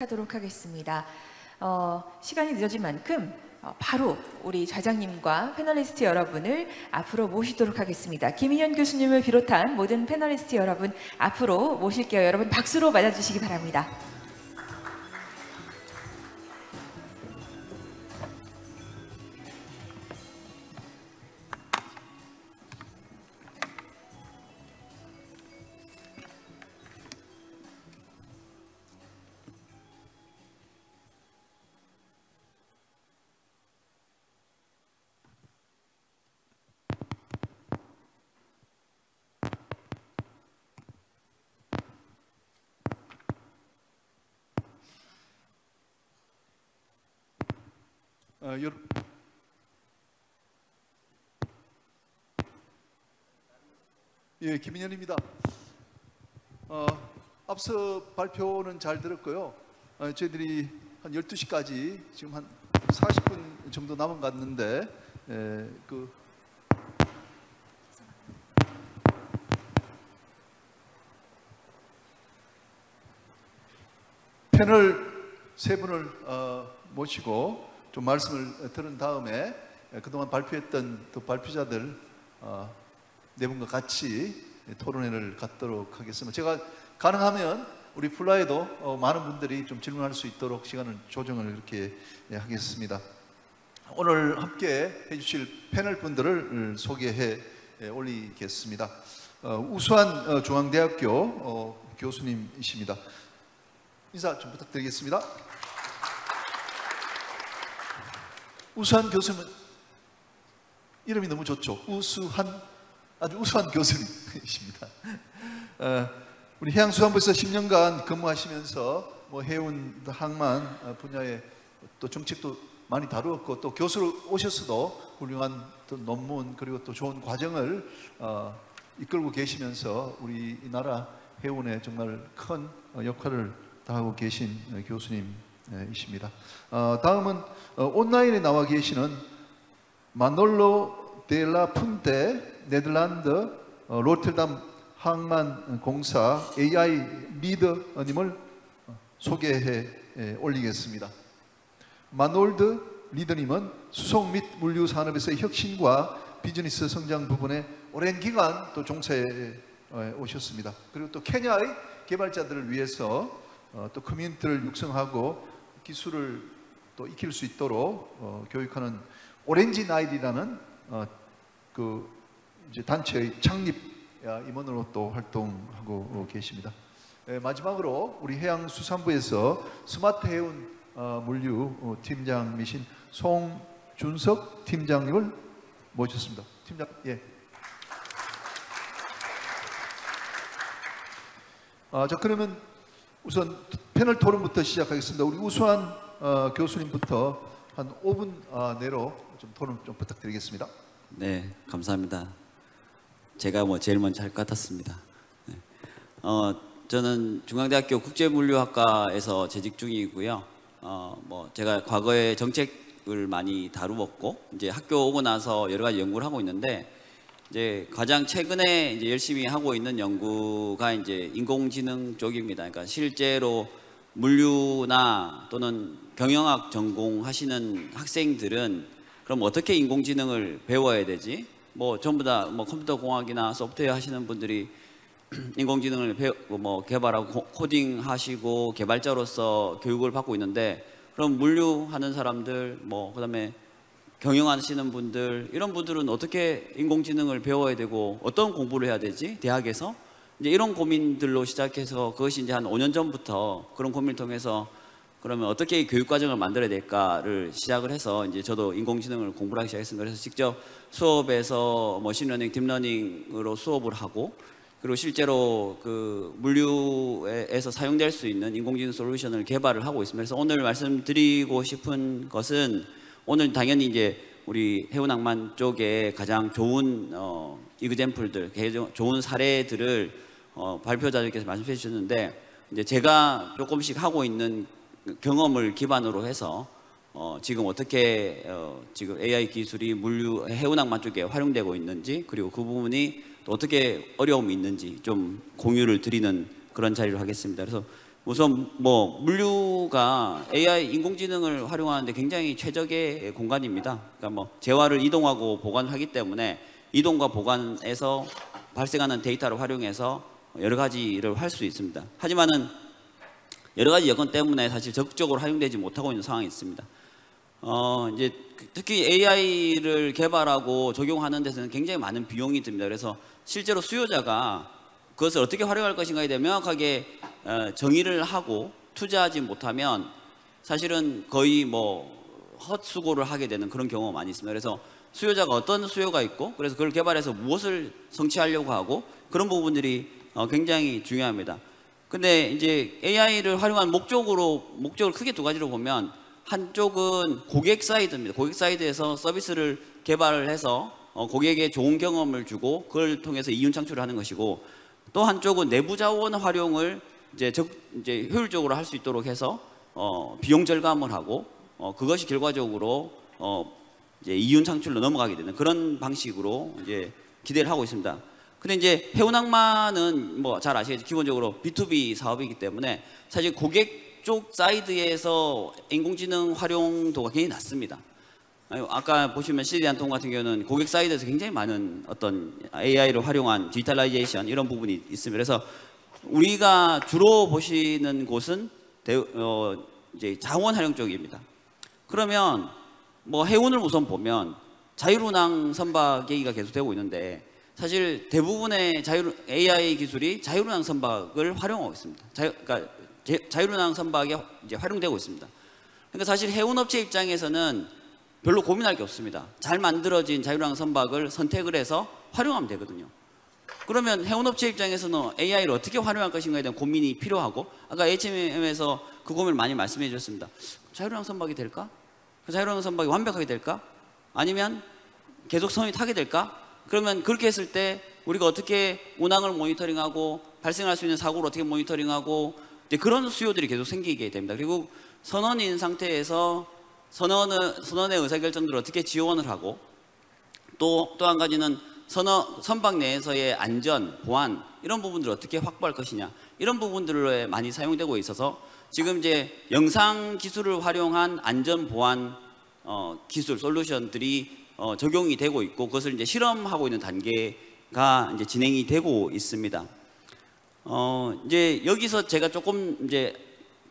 하도록 하겠습니다. 시간이 늦어진 만큼 바로 우리 좌장님과 패널리스트 여러분을 앞으로 모시도록 하겠습니다. 김인현 교수님을 비롯한 모든 패널리스트 여러분 앞으로 모실게요. 여러분 박수로 맞아주시기 바랍니다. 예, 김인현입니다. 앞서 발표는 잘 들었고요. 저희들이 한 12시까지 지금 한 40분 정도 남은 것 같는데 패널 세 분을 모시고 좀 말씀을 들은 다음에 그동안 발표했던 또 발표자들 네 분과 같이 토론회를 갖도록 하겠습니다. 제가 가능하면 우리 플라에도 많은 분들이 좀 질문할 수 있도록 시간을 조정을 이렇게 하겠습니다. 오늘 함께 해주실 패널 분들을 소개해 올리겠습니다. 우수한 중앙대학교 교수님이십니다. 인사 좀 부탁드리겠습니다. 우수한 교수님은 이름이 너무 좋죠. 아주 우수한 교수님이십니다. 우리 해양수산부에서 10년간 근무하시면서 해운, 항만 분야의 또 정책도 많이 다루었고 또 교수로 오셨어도 훌륭한 또 논문 그리고 또 좋은 과정을 이끌고 계시면서 우리나라 해운에 정말 큰 역할을 다하고 계신 교수님이십니다. 다음은 온라인에 나와 계시는 마놀로 델라 푼테 네덜란드 로테르담 항만공사 AI 리더님을 소개해 올리겠습니다. 마놀드 리더님은 수송 및 물류 산업에서의 혁신과 비즈니스 성장 부분에 오랜 기간 또 종사해 오셨습니다. 그리고 또 케냐의 개발자들을 위해서 또 커뮤니티를 육성하고 기술을 또 익힐 수 있도록 교육하는 오렌지 나일이라는 이제 단체의 창립 임원으로 또 활동하고 계십니다. 마지막으로 우리 해양수산부에서 스마트 해운 물류 팀장이신 송준석 팀장님을 모셨습니다. 팀장, 예. 자, 그러면 우선 패널 토론부터 시작하겠습니다. 우리 우수한 교수님부터 한 5분 내로 좀 토론 좀 부탁드리겠습니다. 네, 감사합니다. 제가 제일 먼저 할 것 같았습니다. 네. 저는 중앙대학교 국제물류학과에서 재직 중이고요. 제가 과거에 정책을 많이 다루었고 이제 학교 오고 나서 여러 가지 연구를 하고 있는데 이제 가장 최근에 이제 열심히 하고 있는 연구가 이제 인공지능 쪽입니다. 그러니까 실제로 물류나 또는 경영학 전공하시는 학생들은 그럼 어떻게 인공지능을 배워야 되지? 전부 다 컴퓨터 공학이나 소프트웨어 하시는 분들이 인공지능을 개발하고 코딩하시고 개발자로서 교육을 받고 있는데 그럼 물류하는 사람들 그다음에 경영하시는 분들 이런 분들은 어떻게 인공지능을 배워야 되고 어떤 공부를 해야 되지? 대학에서 이제 이런 고민들로 시작해서 그것이 이제 한 5년 전부터 그런 고민을 통해서 그러면 어떻게 교육 과정을 만들어야 될까를 시작을 해서 이제 저도 인공지능을 공부를 하기 시작했습니다. 그래서 직접 수업에서 머신러닝, 딥러닝으로 수업을 하고 그리고 실제로 그 물류에서 사용될 수 있는 인공지능 솔루션을 개발을 하고 있습니다. 그래서 오늘 말씀드리고 싶은 것은 오늘 당연히 이제 우리 해운항만 쪽에 가장 좋은 이그젬플들, 좋은 사례들을 발표자들께서 말씀해 주셨는데 이제 제가 조금씩 하고 있는 경험을 기반으로 해서 지금 어떻게 지금 AI 기술이 물류 해운항만 쪽에 활용되고 있는지 그리고 그 부분이 또 어떻게 어려움이 있는지 좀 공유를 드리는 그런 자리로 하겠습니다. 그래서 우선 뭐 물류가 AI 인공지능을 활용하는데 굉장히 최적의 공간입니다. 그러니까 뭐 재화를 이동하고 보관하기 때문에 이동과 보관에서 발생하는 데이터를 활용해서 여러 가지를 할 수 있습니다. 하지만은 여러 가지 여건 때문에 사실 적극적으로 활용되지 못하고 있는 상황이 있습니다. 이제 특히 AI를 개발하고 적용하는 데서는 굉장히 많은 비용이 듭니다. 그래서 실제로 수요자가 그것을 어떻게 활용할 것인가에 대해 명확하게 정의를 하고 투자하지 못하면 사실은 거의 뭐 헛수고를 하게 되는 그런 경우가 많이 있습니다. 그래서 수요자가 어떤 수요가 있고 그래서 그걸 개발해서 무엇을 성취하려고 하고 그런 부분들이 굉장히 중요합니다. 근데 이제 AI를 활용한 목적을 크게 두 가지로 보면 한쪽은 고객 사이드입니다. 고객 사이드에서 서비스를 개발을 해서 고객에게 좋은 경험을 주고 그걸 통해서 이윤 창출을 하는 것이고 또 한쪽은 내부 자원 활용을 이제 효율적으로 할 수 있도록 해서 비용 절감을 하고 그것이 결과적으로 이제 이윤 창출로 넘어가게 되는 그런 방식으로 이제 기대를 하고 있습니다. 근데 이제 해운항만은 뭐 잘 아시겠지만 기본적으로 B2B 사업이기 때문에 사실 고객 쪽 사이드에서 인공지능 활용도가 굉장히 낮습니다. 아까 보시면 CD한통 같은 경우는 고객 사이드에서 굉장히 많은 어떤 AI를 활용한 디지털라이제이션 이런 부분이 있습니다. 그래서 우리가 주로 보시는 곳은 이제 자원 활용 쪽입니다. 그러면 뭐 해운을 우선 보면 자율운항 선박 얘기가 계속되고 있는데 사실 대부분의 AI 기술이 자율운항 선박을 활용하고 있습니다. 그러니까 자율운항 선박에 이제 활용되고 있습니다. 그러니까 사실 해운업체 입장에서는 별로 고민할 게 없습니다. 잘 만들어진 자율운항 선박을 선택을 해서 활용하면 되거든요. 그러면 해운업체 입장에서는 AI를 어떻게 활용할 것인가에 대한 고민이 필요하고 아까 HMM에서 그 고민을 많이 말씀해 주셨습니다. 자율운항 선박이 될까? 그 자율운항 선박이 완벽하게 될까? 아니면 계속 선이 타게 될까? 그러면 그렇게 했을 때 우리가 어떻게 운항을 모니터링하고 발생할 수 있는 사고를 어떻게 모니터링하고 이제 그런 수요들이 계속 생기게 됩니다. 그리고 선원인 상태에서 선원의 의사결정들을 어떻게 지원을 하고 또 한 가지는 선박 내에서의 안전, 보안 이런 부분들을 어떻게 확보할 것이냐 이런 부분들에 많이 사용되고 있어서 지금 이제 영상 기술을 활용한 안전 보안 기술 솔루션들이 적용이 되고 있고 그것을 이제 실험하고 있는 단계가 이제 진행이 되고 있습니다. 이제 여기서 제가 조금 이제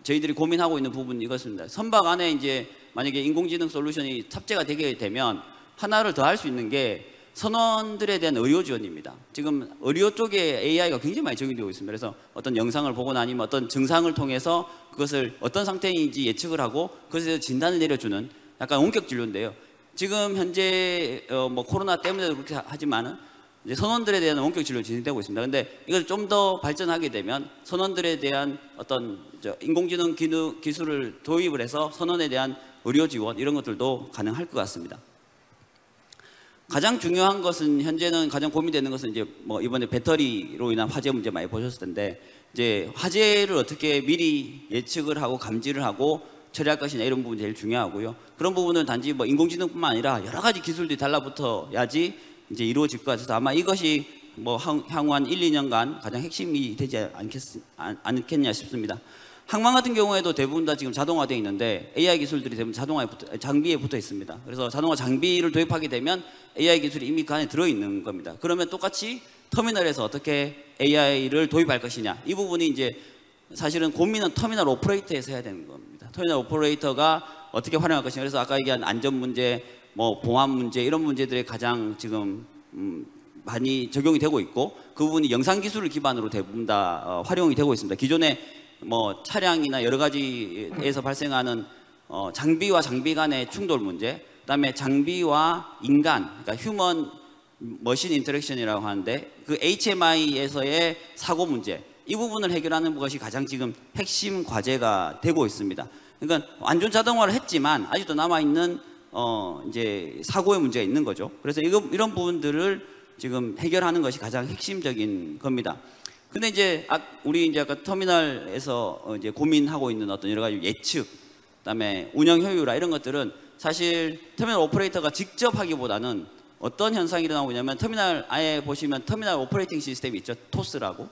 저희들이 고민하고 있는 부분은 이것입니다. 선박 안에 이제 만약에 인공지능 솔루션이 탑재가 되게 되면 하나를 더 할 수 있는 게 선원들에 대한 의료 지원입니다. 지금 의료 쪽에 AI가 굉장히 많이 적용되고 있습니다. 그래서 어떤 영상을 보거나 아니면 어떤 증상을 통해서 그것을 어떤 상태인지 예측을 하고 그것에 대해서 진단을 내려주는 약간 원격 진료인데요. 지금 현재 뭐 코로나 때문에도 그렇게 하지만은 이제 선원들에 대한 원격 진료 진행되고 있습니다. 근데 이걸 좀 더 발전하게 되면 선원들에 대한 어떤 인공지능 기술을 도입을 해서 선원에 대한 의료 지원 이런 것들도 가능할 것 같습니다. 가장 중요한 것은 현재는 가장 고민되는 것은 이제 뭐 이번에 배터리로 인한 화재 문제 많이 보셨을 텐데 이제 화재를 어떻게 미리 예측을 하고 감지를 하고 처리할 것이냐 이런 부분이 제일 중요하고요. 그런 부분은 단지 뭐 인공지능뿐만 아니라 여러 가지 기술들이 달라붙어야지 이제 이루어질 것 같아서 아마 이것이 뭐 향후 한 1, 2년간 가장 핵심이 되지 않겠냐 싶습니다. 항만 같은 경우에도 대부분 다 지금 자동화되어 있는데 AI 기술들이 대부분 장비에 붙어 있습니다. 그래서 자동화 장비를 도입하게 되면 AI 기술이 이미 그 안에 들어있는 겁니다. 그러면 똑같이 터미널에서 어떻게 AI를 도입할 것이냐 이 부분이 이제 사실은 고민은 터미널 오퍼레이터에서 해야 되는 겁니다. 터미널 오퍼레이터가 어떻게 활용할 것이냐 그래서 아까 얘기한 안전 문제 뭐 보안 문제 이런 문제들이 가장 지금 많이 적용이 되고 있고 그 부분이 영상 기술을 기반으로 대부분 다 활용이 되고 있습니다. 기존에 뭐 차량이나 여러 가지에서 발생하는 장비와 장비 간의 충돌 문제, 그다음에 장비와 인간, 그러니까 휴먼 머신 인터랙션이라고 하는데 그 HMI에서의 사고 문제, 이 부분을 해결하는 것이 가장 지금 핵심 과제가 되고 있습니다. 그러니까 완전 자동화를 했지만 아직도 남아 있는 이제 사고의 문제가 있는 거죠. 그래서 이런 부분들을 지금 해결하는 것이 가장 핵심적인 겁니다. 근데 이제 우리 이제 아까 터미널에서 이제 고민하고 있는 어떤 여러 가지 예측, 그다음에 운영 효율화 이런 것들은 사실 터미널 오퍼레이터가 직접 하기보다는 어떤 현상이 일어나고 있냐면 터미널 아예 보시면 터미널 오퍼레이팅 시스템이 있죠. 토스라고.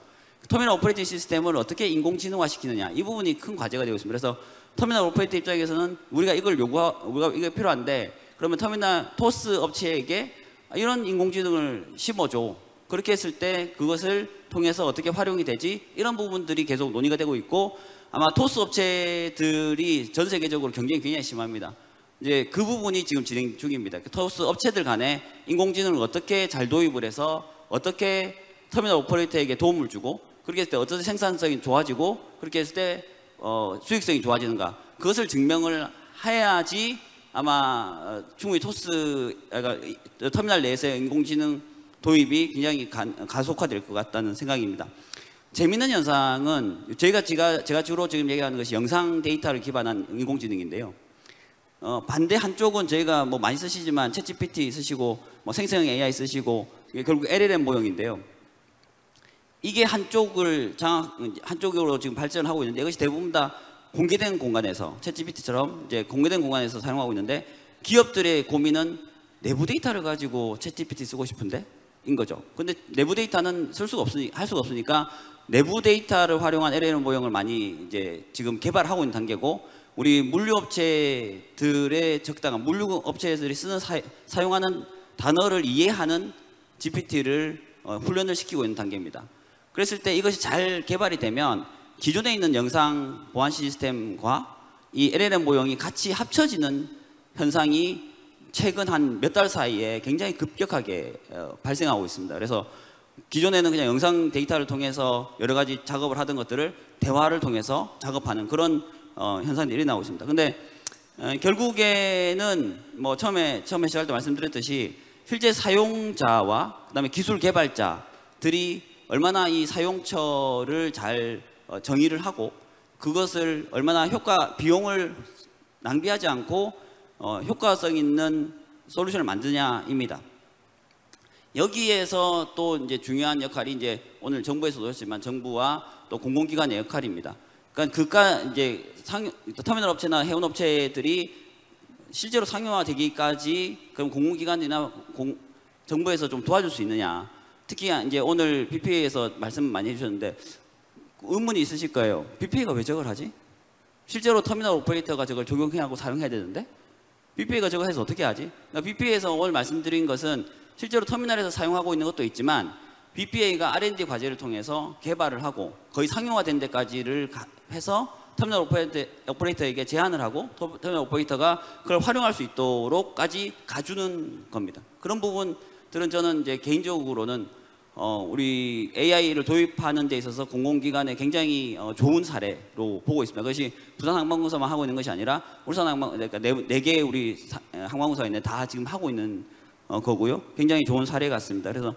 터미널 오퍼레이팅 시스템을 어떻게 인공지능화 시키느냐, 이 부분이 큰 과제가 되고 있습니다. 그래서 터미널 오퍼레이터 입장에서는 우리가 이게 필요한데, 그러면 터미널 토스 업체에게 이런 인공지능을 심어줘. 그렇게 했을 때 그것을 통해서 어떻게 활용이 되지? 이런 부분들이 계속 논의가 되고 있고, 아마 토스 업체들이 전 세계적으로 경쟁이 굉장히 심합니다. 이제 그 부분이 지금 진행 중입니다. 토스 업체들 간에 인공지능을 어떻게 잘 도입을 해서 어떻게 터미널 오퍼레이터에게 도움을 주고, 그렇게 했을 때 어떻게 생산성이 좋아지고, 그렇게 했을 때 수익성이 좋아지는가, 그것을 증명을 해야지 아마 충분히 터미널 내에서의 인공지능 도입이 굉장히 가속화될 것 같다는 생각입니다. 재미있는 현상은 제가 주로 지금 얘기하는 것이 영상 데이터를 기반한 인공지능인데요. 반대 한쪽은 저희가 뭐 많이 쓰시지만 챗GPT 쓰시고 뭐 생성형 AI 쓰시고 결국 LLM 모형인데요. 이게 한쪽으로 지금 발전하고 있는데, 이것이 대부분 다 공개된 공간에서 챗GPT처럼 이제 공개된 공간에서 사용하고 있는데, 기업들의 고민은 내부 데이터를 가지고 챗GPT 쓰고 싶은데 인 거죠. 근데 내부 데이터는 할 수가 없으니까 내부 데이터를 활용한 LLM 모형을 많이 이제 지금 개발하고 있는 단계고, 우리 물류업체들의 적당한 물류업체들이 쓰는 사용하는 단어를 이해하는 GPT를 훈련을 시키고 있는 단계입니다. 그랬을 때 이것이 잘 개발이 되면 기존에 있는 영상 보안 시스템과 이 LLM 모형이 같이 합쳐지는 현상이 최근 한 몇 달 사이에 굉장히 급격하게 발생하고 있습니다. 그래서 기존에는 그냥 영상 데이터를 통해서 여러 가지 작업을 하던 것들을 대화를 통해서 작업하는 그런 현상들이 일어나고 있습니다. 근데 결국에는 뭐 처음에 시작할 때 말씀드렸듯이 실제 사용자와 그다음에 기술 개발자들이 얼마나 이 사용처를 잘 정의를 하고, 그것을 얼마나 비용을 낭비하지 않고 효과성 있는 솔루션을 만드냐입니다. 여기에서 또 이제 중요한 역할이 이제 오늘 정부에서도 했지만 정부와 또 공공기관의 역할입니다. 그러니까 이제 터미널 업체나 해운 업체들이 실제로 상용화되기까지 그럼 공공기관이나 정부에서 좀 도와줄 수 있느냐. 특히 이제 오늘 BPA에서 말씀 많이 해주셨는데 의문이 있으실 거예요. BPA가 왜 저걸 하지? 실제로 터미널 오퍼레이터가 저걸 적용해야 하고 사용해야 되는데 BPA가 저걸 해서 어떻게 하지? 그러니까 BPA에서 오늘 말씀드린 것은 실제로 터미널에서 사용하고 있는 것도 있지만 BPA가 R&D 과제를 통해서 개발을 하고 거의 상용화된 데까지를 해서 터미널 오퍼레이터에게 제안을 하고 터미널 오퍼레이터가 그걸 활용할 수 있도록까지 가주는 겁니다. 그런 부분들은 저는 이제 개인적으로는 우리 AI를 도입하는 데 있어서 공공기관의 굉장히 좋은 사례로 보고 있습니다. 그것이 부산항공사만 하고 있는 것이 아니라 그러니까 네 개 우리 항공사가 있는데 다 지금 하고 있는 거고요. 굉장히 좋은 사례 같습니다. 그래서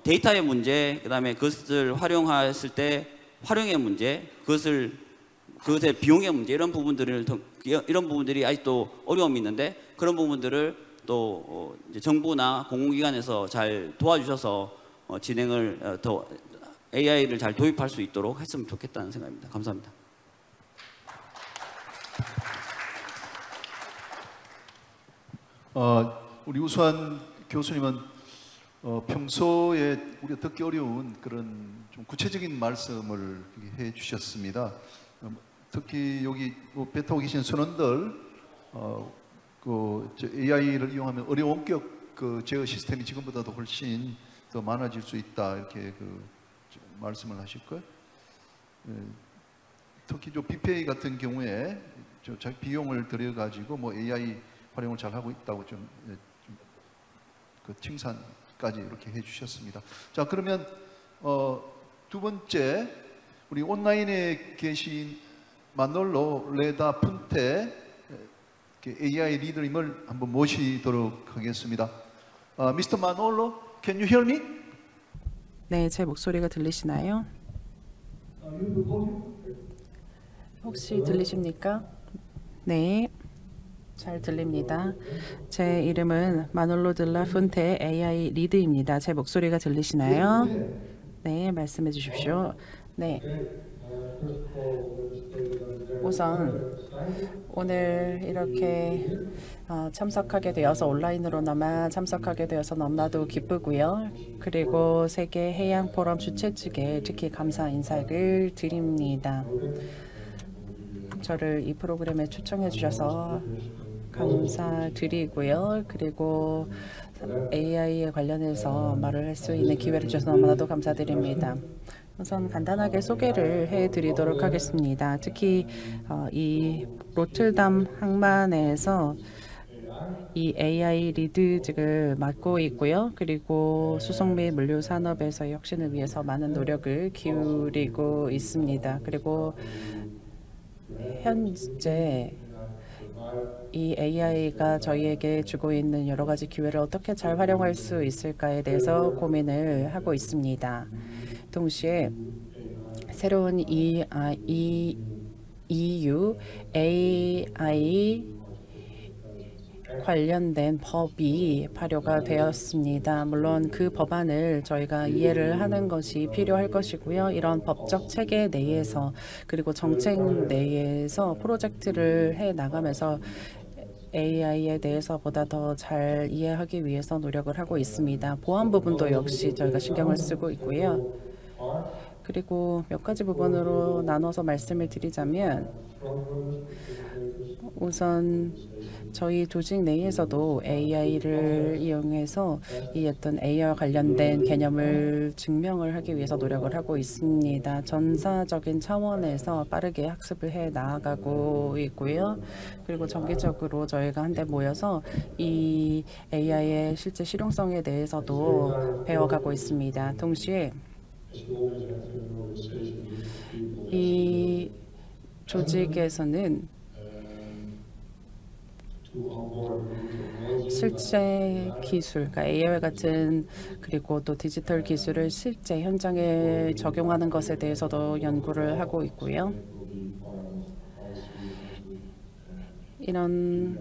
데이터의 문제, 그다음에 그것을 활용했을 때 활용의 문제, 그것의 비용의 문제, 이런 부분들이 아직도 어려움이 있는데, 그런 부분들을 또 이제 정부나 공공기관에서 잘 도와주셔서 진행을 더 AI를 잘 도입할 수 있도록 했으면 좋겠다는 생각입니다. 감사합니다. 우리 우수한 교수님은 평소에 우리가 듣기 어려운 그런 좀 구체적인 말씀을 해 주셨습니다. 특히 여기 배 타고 계신 선원들 AI를 이용하면 어려운 원격 제어 시스템이 지금보다도 훨씬 더 많아질 수 있다, 이렇게 말씀을 하실 거예요. 특히 BPA 같은 경우에 자기 비용을 들여 가지고 뭐 AI 활용을 잘 하고 있다고 좀 칭찬까지 이렇게 해주셨습니다. 자, 그러면 두 번째, 우리 온라인에 계신 마놀로 레다 푼테 AI 리더님을 한번 모시도록 하겠습니다. Mr. Manolo, can you hear me? 네, 제 목소리가 들리시나요? 혹시 들리십니까? 네, 잘 들립니다. 제 이름은 마놀로 들라 푼테 AI 리드입니다. 제 목소리가 들리시나요? 네, 말씀해 주십시오. 네. 우선 오늘 이렇게 참석하게 되어서 온라인으로나마 참석하게 되어서 너무나도 기쁘고요. 그리고 세계 해양 포럼 주최 측에 특히 감사 인사를 드립니다. 저를 이 프로그램에 초청해 주셔서 감사드리고요. 그리고 AI에 관련해서 말을 할 수 있는 기회를 주셔서 너무나도 감사드립니다. 우선 간단하게 소개를 해드리도록 하겠습니다. 특히 이 로틀담 항만에서 이 AI 리드직을 맡고 있고요. 그리고 수송 및 물류 산업에서의 혁신을 위해서 많은 노력을 기울이고 있습니다. 그리고 현재 이 AI가 저희에게 주고 있는 여러 가지 기회를 어떻게 잘 활용할 수 있을까에 대해서 고민을 하고 있습니다. 동시에 새로운 EU AI 관련된 법이 발효가 되었습니다. 물론 그 법안을 저희가 이해를 하는 것이 필요할 것이고요. 이런 법적 체계 내에서 그리고 정책 내에서 프로젝트를 해 나가면서 AI에 대해서 보다 더 잘 이해하기 위해서 노력을 하고 있습니다. 보안 부분도 역시 저희가 신경을 쓰고 있고요. 그리고 몇 가지 부분으로 나눠서 말씀을 드리자면 우선 저희 조직 내에서도 AI를 이용해서 이 어떤 AI와 관련된 개념을 증명을 하기 위해서 노력을 하고 있습니다. 전사적인 차원에서 빠르게 학습을 해 나아가고 있고요. 그리고 정기적으로 저희가 한데 모여서 이 AI의 실제 실용성에 대해서도 배워가고 있습니다. 동시에 이 조직에서는 실제 기술, 그러니까 AI 같은 그리고 또 디지털 기술을 실제 현장에 적용하는 것에 대해서도 연구를 하고 있고요. 이런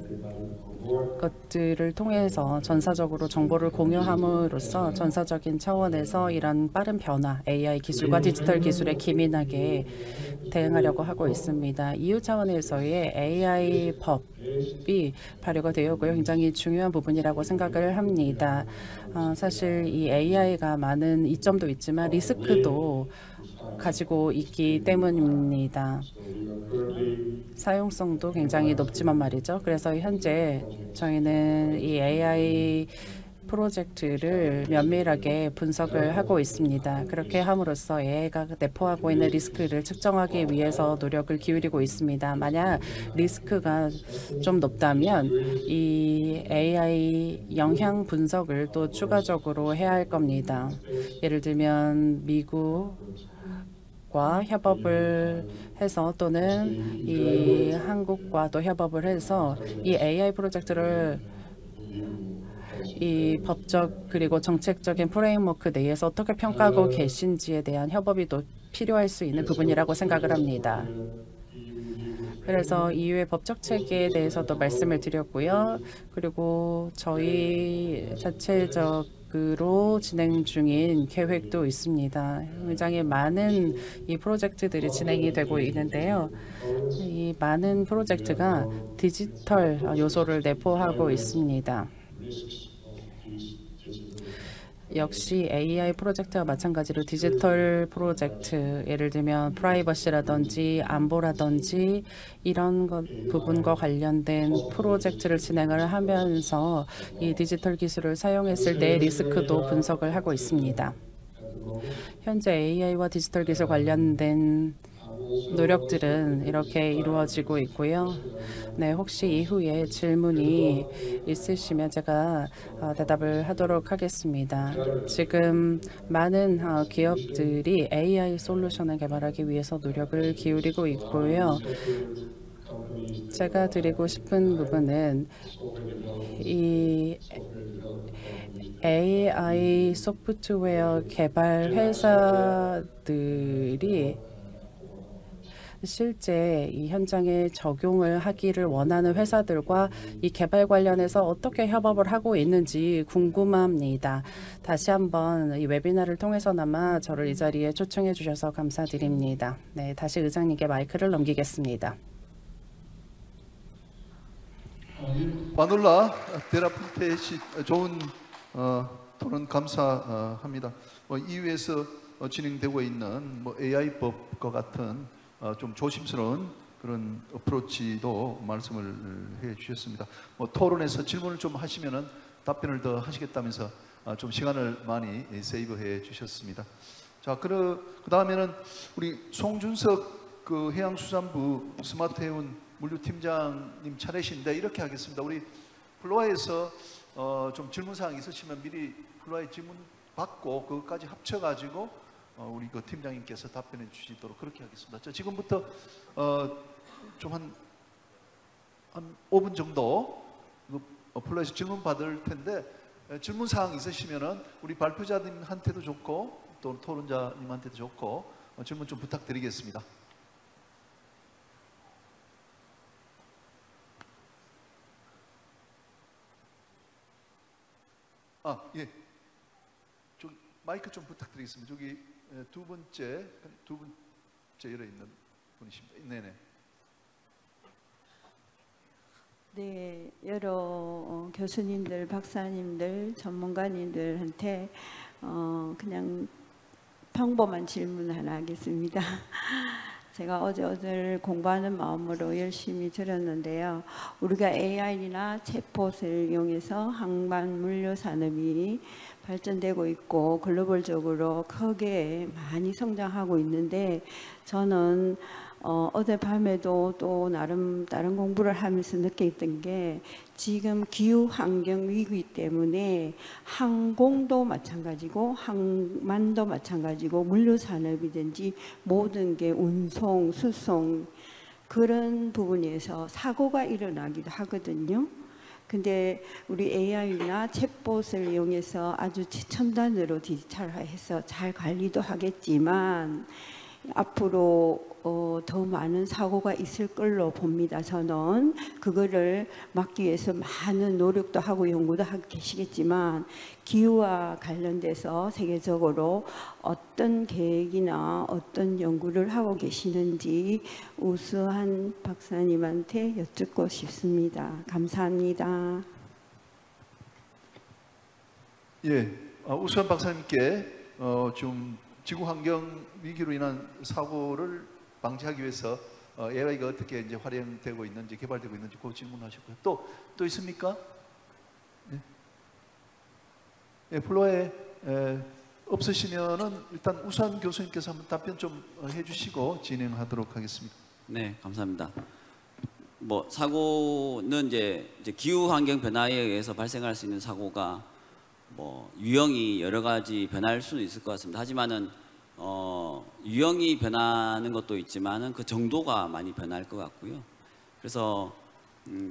것들을 통해서 전사적으로 정보를 공유함으로써 전사적인 차원에서 이런 빠른 변화, AI 기술과 디지털 기술에 기민하게 대응하려고 하고 있습니다. EU 차원에서의 AI 법이 발효가 되었고요. 굉장히 중요한 부분이라고 생각을 합니다. 사실 이 AI가 많은 이점도 있지만 리스크도 가지고 있기 때문입니다. 사용성도 굉장히 높지만 말이죠. 그래서 현재 저희는 이 AI 프로젝트를 면밀하게 분석을 하고 있습니다. 그렇게 함으로써 AI가 내포하고 있는 리스크를 측정하기 위해서 노력을 기울이고 있습니다. 만약 리스크가 좀 높다면 이 AI 영향 분석을 또 추가적으로 해야 할 겁니다. 예를 들면 미국과 협업을 해서 또는 이 한국과도 협업을 해서 이 AI 프로젝트를 이 법적 그리고 정책적인 프레임워크 내에서 어떻게 평가하고 계신지에 대한 협업이 또 필요할 수 있는 부분이라고 생각을 합니다. 그래서 EU의 법적 체계에 대해서도 말씀을 드렸고요. 그리고 저희 자체적으로 진행 중인 계획도 있습니다. 굉장히 많은 이 프로젝트들이 진행이 되고 있는데요. 이 많은 프로젝트가 디지털 요소를 내포하고 있습니다. 역시 AI 프로젝트와 마찬가지로 디지털 프로젝트, 예를 들면 프라이버시라든지 안보라든지 이런 부분과 관련된 프로젝트를 진행을 하면서 이 디지털 기술을 사용했을 때의 리스크도 분석을 하고 있습니다. 현재 AI와 디지털 기술 관련된 노력들은 이렇게 이루어지고 있고요. 네, 혹시 이후에 질문이 있으시면 제가 대답을 하도록 하겠습니다. 지금 많은 기업들이 AI 솔루션을 개발하기 위해서 노력을 기울이고 있고요. 제가 드리고 싶은 부분은 이 AI 소프트웨어 개발 회사들이 실제 이 현장에 적용을 하기를 원하는 회사들과 이 개발 관련해서 어떻게 협업을 하고 있는지 궁금합니다. 다시 한번 이 웨비나를 통해서나마 저를 이 자리에 초청해 주셔서 감사드립니다. 네, 다시 의장님께 마이크를 넘기겠습니다. 바놀라 데라푼테 씨 좋은 토론 감사합니다. EU에서 진행되고 있는 AI법과 같은 좀 조심스러운 그런 어프로치도 말씀을 해주셨습니다. 토론에서 질문을 좀 하시면은 답변을 더 하시겠다면서 좀 시간을 많이 세이브해 주셨습니다. 자, 그 다음에는 우리 송준석 그 해양수산부 스마트해운 물류팀장님 차례신데 이렇게 하겠습니다. 우리 플로아에서 좀 질문사항 있으시면 미리 플로아에 질문 받고 그것까지 합쳐가지고 우리 그 팀장님께서 답변해 주시도록 그렇게 하겠습니다. 자, 지금부터 좀 한 5분 정도 플로아에서 질문 받을 텐데 질문사항 있으시면은 우리 발표자님한테도 좋고 또 토론자님한테도 좋고 질문 좀 부탁드리겠습니다. 예. 저기 마이크 좀 부탁드리겠습니다. 저기 두 번째 열어 있는 분이십니다. 네네. 네, 여러 교수님들, 박사님들, 전문가님들한테 그냥 평범한 질문 하나 하겠습니다. 제가 어제 공부하는 마음으로 열심히 들었는데요. 우리가 AI나 챗봇을 이용해서 항만 물류 산업이 발전되고 있고 글로벌적으로 크게 많이 성장하고 있는데 저는 어젯밤에도 또 나름 다른 공부를 하면서 느꼈던 게 지금 기후 환경 위기 때문에 항공도 마찬가지고 항만도 마찬가지고 물류 산업이든지 모든 게 운송, 수송 그런 부분에서 사고가 일어나기도 하거든요. 근데 우리 AI나 챗봇을 이용해서 아주 최첨단으로 디지털화해서 잘 관리도 하겠지만 앞으로 더 많은 사고가 있을 걸로 봅니다. 저는 그거를 막기 위해서 많은 노력도 하고 연구도 하고 계시겠지만 기후와 관련돼서 세계적으로 어떤 계획이나 어떤 연구를 하고 계시는지 우수한 박사님한테 여쭙고 싶습니다. 감사합니다. 예, 우수한 박사님께 좀 지구 환경 위기로 인한 사고를 방지하기 위해서 AI가 어떻게 이제 활용되고 있는지 개발되고 있는지 그 질문하셨고요. 또 있습니까? 네. 예, 플로에 없으시면은 일단 우수한 교수님께서 한번 답변 좀 해주시고 진행하도록 하겠습니다. 네, 감사합니다. 사고는 이제 기후 환경 변화에 의해서 발생할 수 있는 사고가 유형이 여러 가지 변할 수는 있을 것 같습니다. 하지만은 유형이 변하는 것도 있지만은 그 정도가 많이 변할 것 같고요. 그래서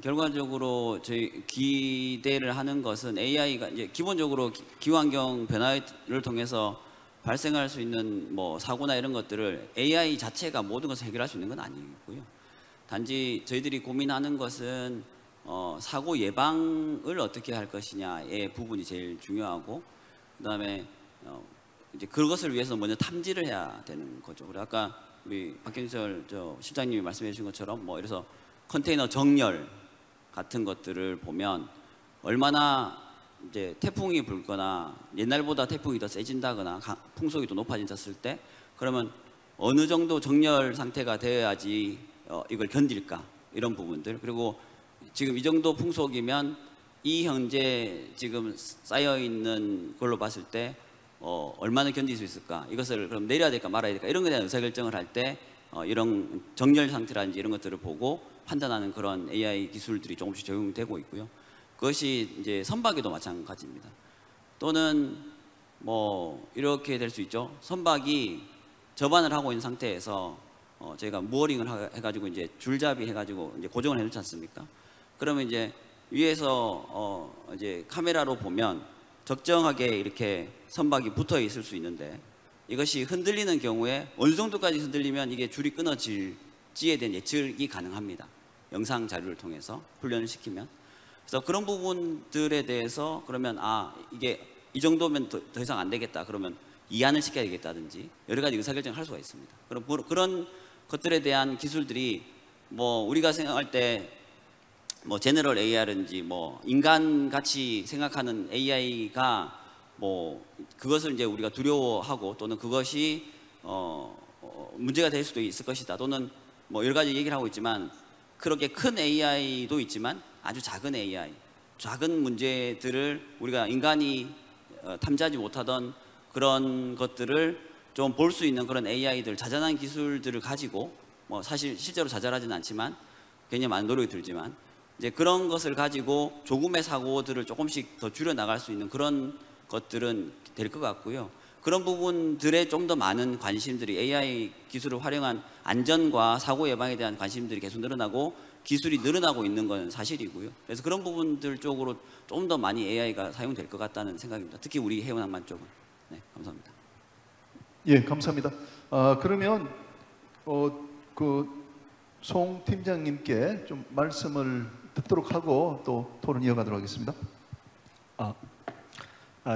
결과적으로 저희 기대를 하는 것은 AI가 이제 기본적으로 기후 환경 변화를 통해서 발생할 수 있는 사고나 이런 것들을 AI 자체가 모든 것을 해결할 수 있는 건 아니고요. 단지 저희들이 고민하는 것은 사고 예방을 어떻게 할 것이냐의 부분이 제일 중요하고, 그다음에 이제 그것을 위해서 먼저 탐지를 해야 되는 거죠. 그리고 아까 우리 박경철 실장님이 말씀해 주신 것처럼 이래서 컨테이너 정렬 같은 것들을 보면 얼마나 이제 태풍이 불거나 옛날보다 태풍이 더 세진다거나 풍속이 더 높아졌을 때 그러면 어느 정도 정렬 상태가 되어야지 이걸 견딜까, 이런 부분들. 그리고 지금 이 정도 풍속이면 이 현재 지금 쌓여 있는 걸로 봤을 때 얼마나 견딜 수 있을까, 이것을 그럼 내려야 될까 말아야 될까, 이런 것에 대한 의사결정을 할 때 이런 정렬 상태라든지 이런 것들을 보고 판단하는 그런 AI 기술들이 조금씩 적용되고 있고요. 그것이 이제 선박에도 마찬가지입니다. 또는 이렇게 될 수 있죠. 선박이 접안을 하고 있는 상태에서 저희가 무어링을 해가지고 이제 줄잡이 해가지고 이제 고정을 해놓지 않습니까? 그러면 이제 위에서 이제 카메라로 보면 적정하게 이렇게 선박이 붙어 있을 수 있는데, 이것이 흔들리는 경우에 어느 정도까지 흔들리면 이게 줄이 끊어질 지에 대한 예측이 가능합니다. 영상 자료를 통해서 훈련을 시키면. 그래서 그런 부분들에 대해서 그러면 이게 이 정도면 더 이상 안 되겠다. 그러면 이완을 시켜야 되겠다든지 여러 가지 의사결정을 할 수가 있습니다. 그런 것들에 대한 기술들이 뭐 우리가 생각할 때 뭐 제너럴 AI라든지 뭐 인간 같이 생각하는 AI가 뭐 그것을 이제 우리가 두려워하고 또는 그것이 문제가 될 수도 있을 것이다. 또는 뭐 여러 가지 얘기를 하고 있지만 그렇게 큰 AI도 있지만 아주 작은 AI, 작은 문제들을 우리가 인간이 탐지하지 못하던 그런 것들을 좀 볼 수 있는 그런 AI들, 자잘한 기술들을 가지고 뭐 사실 실제로 자잘하지는 않지만 굉장히 많은 노력이 들지만 이제 그런 것을 가지고 조금의 사고들을 조금씩 더 줄여 나갈 수 있는 그런 것들은 될 것 같고요. 그런 부분들에 좀 더 많은 관심들이 AI 기술을 활용한 안전과 사고 예방에 대한 관심들이 계속 늘어나고 기술이 늘어나고 있는 건 사실이고요. 그래서 그런 부분들 쪽으로 좀 더 많이 AI가 사용될 것 같다는 생각입니다. 특히 우리 해운항만 쪽은. 네, 감사합니다. 예, 감사합니다. 그러면 송 팀장님께 좀 말씀을 듣도록 하고 또 토론 이어가도록 하겠습니다.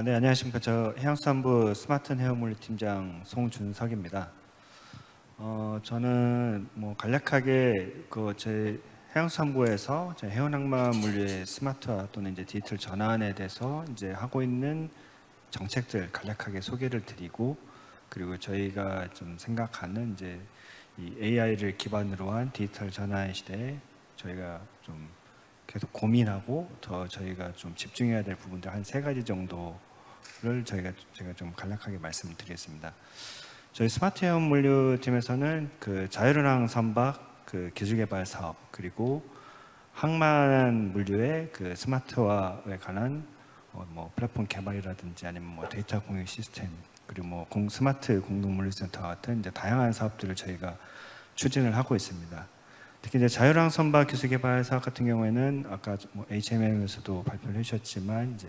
네, 안녕하십니까. 저 해양수산부 스마트 해양물류팀장 송준석입니다. 저는 뭐 간략하게 제 해양수산부에서 제 해운항만 물류의 스마트화 또는 이제 디지털 전환에 대해서 이제 하고 있는 정책들 간략하게 소개를 드리고, 그리고 저희가 좀 생각하는 이제 이 AI를 기반으로 한 디지털 전환 시대에 저희가 좀 계속 고민하고 더 저희가 좀 집중해야 될 부분들 한 3가지 정도를 제가 좀 간략하게 말씀을 드리겠습니다. 저희 스마트 해운 물류팀에서는 그 자율운항 선박 기술 개발 사업, 그리고 항만 물류의 그 스마트화에 관한 뭐 플랫폼 개발이라든지 아니면 뭐 데이터 공유 시스템, 그리고 뭐 스마트 공동 물류센터 같은 이제 다양한 사업들을 저희가 추진을 하고 있습니다. 특히 이제 자율항 선박 기술 개발 사업 같은 경우에는 아까 뭐 HMM에서도 발표를 해주셨지만 이제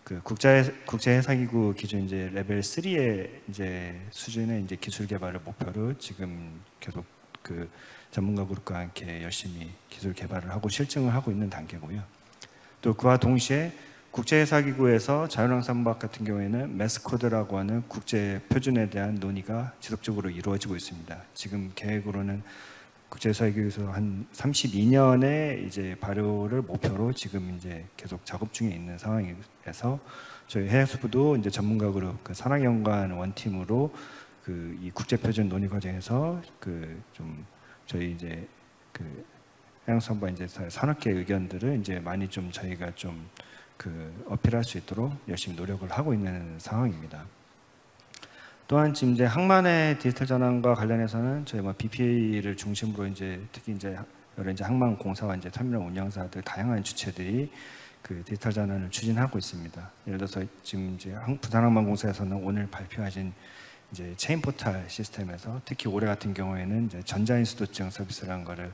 그 국제해사기구 기준 이제 레벨 3의 이제 수준의 이제 기술 개발을 목표로 지금 계속 그 전문가 그룹과 함께 열심히 기술 개발을 하고 실증을 하고 있는 단계고요. 또 그와 동시에 국제해사기구에서 자율항 선박 같은 경우에는 매스코드라고 하는 국제 표준에 대한 논의가 지속적으로 이루어지고 있습니다. 지금 계획으로는 국제해사기구에서 한 32년에 이제 발효를 목표로 지금 이제 계속 작업 중에 있는 상황에서 저희 해양수부도 이제 전문가 그룹 그 산학연구원 원팀으로 이 국제 표준 논의 과정에서 좀 저희 이제 해양수산부와 이제 산업계 의견들을 이제 많이 좀 저희가 좀 어필할 수 있도록 열심히 노력을 하고 있는 상황입니다. 또한 지금 이제 항만의 디지털 전환과 관련해서는 저희 뭐 BPA를 중심으로 이제 특히 이제 여러 이제 항만 공사와 이제 터미널 운영사들 다양한 주체들이 그 디지털 전환을 추진하고 있습니다. 예를 들어서 지금 이제 부산항만공사에서는 오늘 발표하신 이제 체인 포탈 시스템에서 특히 올해 같은 경우에는 이제 전자인수도증 서비스라는 거를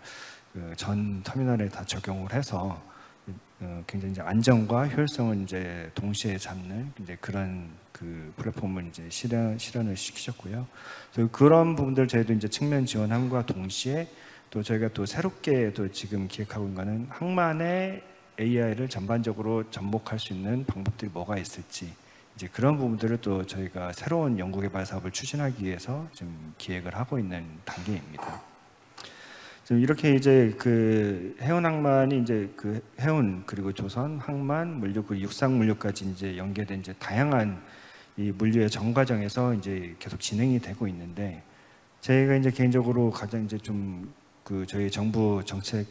전 터미널에 다 적용을 해서 굉장히 이제 안정과 효율성을 이제 동시에 잡는 이제 그런 플랫폼을 이제 실현을 시키셨고요. 그런 부분들 저희도 이제 측면 지원함과 동시에 또 저희가 또 새롭게 또 지금 기획하고 있는 거는 항만의 AI를 전반적으로 접목할 수 있는 방법들이 뭐가 있을지 이제 그런 부분들을 또 저희가 새로운 연구개발 사업을 추진하기 위해서 지금 기획을 하고 있는 단계입니다. 지금 이렇게 이제 해운항만이 이제 해운 그리고 조선, 항만, 물류, 그리고 육상 물류까지 이제 연계된 이제 다양한 이 물류의 전 과정에서 이제 계속 진행이 되고 있는데 저희가 이제 개인적으로 가장 이제 좀 저희 정부 정책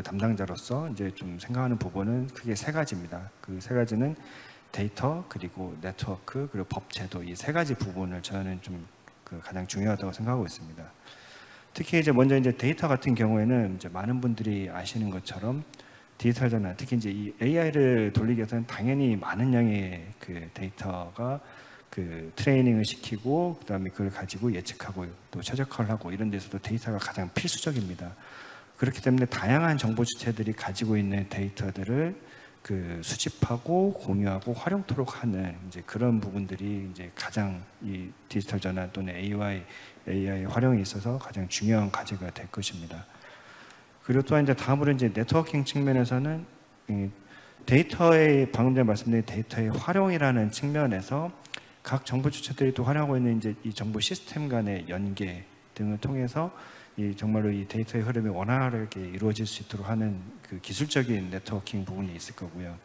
담당자로서 이제 좀 생각하는 부분은 크게 3가지입니다. 그 3가지는 데이터, 그리고 네트워크, 그리고 법 제도 이 3가지 부분을 저는 좀 가장 중요하다고 생각하고 있습니다. 특히 이제 먼저 이제 데이터 같은 경우에는 이제 많은 분들이 아시는 것처럼 디지털 전환, 특히 이제 이 AI를 돌리기 위해서는 당연히 많은 양의 데이터가 트레이닝을 시키고 그다음에 그걸 가지고 예측하고 또 최적화를 하고 이런 데서도 데이터가 가장 필수적입니다. 그렇기 때문에 다양한 정보 주체들이 가지고 있는 데이터들을 그 수집하고 공유하고 활용토록 하는 이제 그런 부분들이 이제 가장 이 디지털 전환 또는 AI 활용에 있어서 가장 중요한 과제가 될 것입니다. 그리고 또한 이제 다음으로 이제 네트워킹 측면에서는 이 데이터의 방금 전에 말씀드린 데이터의 활용이라는 측면에서 각 정보 주체들이 또 활용하고 있는 이제 이 정보 시스템 간의 연계 등을 통해서 이 정말로 이 데이터의 흐름이 원활하게 이루어질 수 있도록 하는 그 기술적인 네트워킹 부분이 있을 거고요.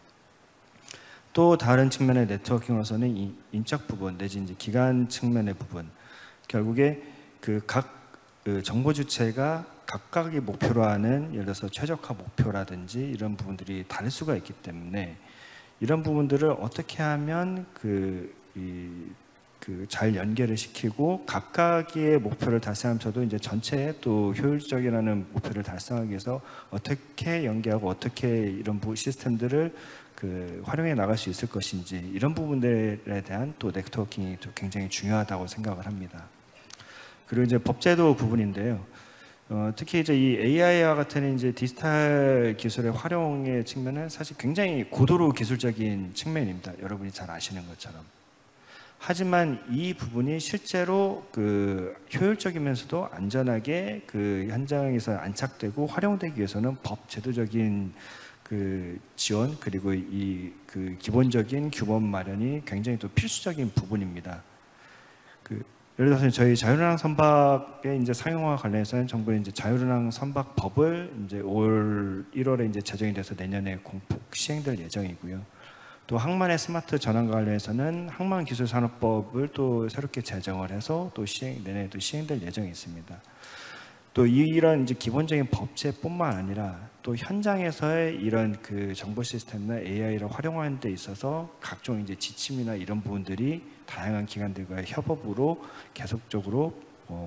또 다른 측면의 네트워킹으로서는 이 인적 부분 내지 이제 기관 측면의 부분, 결국에 그 각 그 정보 주체가 각각의 목표로 하는 예를 들어서 최적화 목표라든지 이런 부분들이 다를 수가 있기 때문에 이런 부분들을 어떻게 하면 잘 연계를 시키고 각각의 목표를 달성하면서도 이제 전체의 또 효율적이라는 목표를 달성하기 위해서 어떻게 연계하고 어떻게 이런 시스템들을 활용해 나갈 수 있을 것인지 이런 부분들에 대한 또 네트워킹이 또 굉장히 중요하다고 생각을 합니다. 그리고 이제 법제도 부분인데요. 특히 이제 이 AI와 같은 이제 디지털 기술의 활용의 측면은 사실 굉장히 고도로 기술적인 측면입니다. 여러분이 잘 아시는 것처럼. 하지만 이 부분이 실제로 효율적이면서도 안전하게 현장에서 안착되고 활용되기 위해서는 법 제도적인 지원 그리고 이 기본적인 규범 마련이 굉장히 또 필수적인 부분입니다. 예를 들어서 저희 자율은행 선박의 이제 상용화 관련해서는 정부의 이제 자율은행 선박법을 이제 올 1월에 이제 제정이 돼서 내년에 공폭 시행될 예정이고요. 또 항만의 스마트 전환과 관련해서는 항만기술산업법을 또 새롭게 제정을 해서 또 내년에 또 시행될 예정이 있습니다. 또 이런 이제 기본적인 법제뿐만 아니라 또 현장에서의 이런 정보 시스템이나 AI를 활용하는 데 있어서 각종 이제 지침이나 이런 부분들이 다양한 기관들과의 협업으로 계속적으로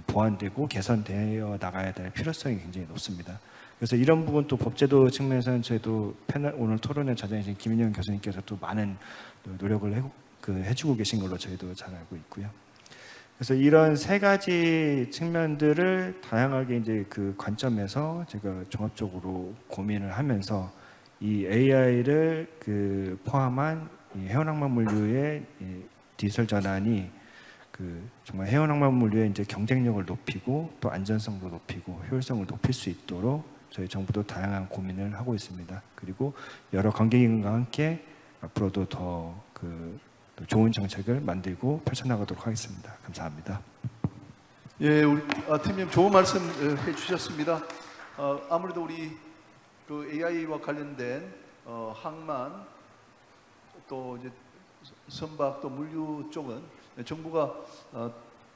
보완되고 개선되어 나가야 될 필요성이 굉장히 높습니다. 그래서 이런 부분 또 법제도 측면에서는 저희도 오늘 토론에 자정해주신 김인영 교수님께서 또 많은 노력을 해주고 계신 걸로 저희도 잘 알고 있고요. 그래서 이런 세 가지 측면들을 다양하게 이제 관점에서 제가 종합적으로 고민을 하면서 이 AI를 포함한 이 해운항만 물류의 디지털 전환이 정말 해운항만 물류의 이제 경쟁력을 높이고 또 안전성도 높이고 효율성을 높일 수 있도록 저희 정부도 다양한 고민을 하고 있습니다. 그리고 여러 관계기관과 함께 앞으로도 더 좋은 정책을 만들고 펼쳐나가도록 하겠습니다. 감사합니다. 예, 우리 팀님 좋은 말씀 해주셨습니다. 아무래도 우리 AI와 관련된 항만 또 이제 선박 또 물류 쪽은 정부가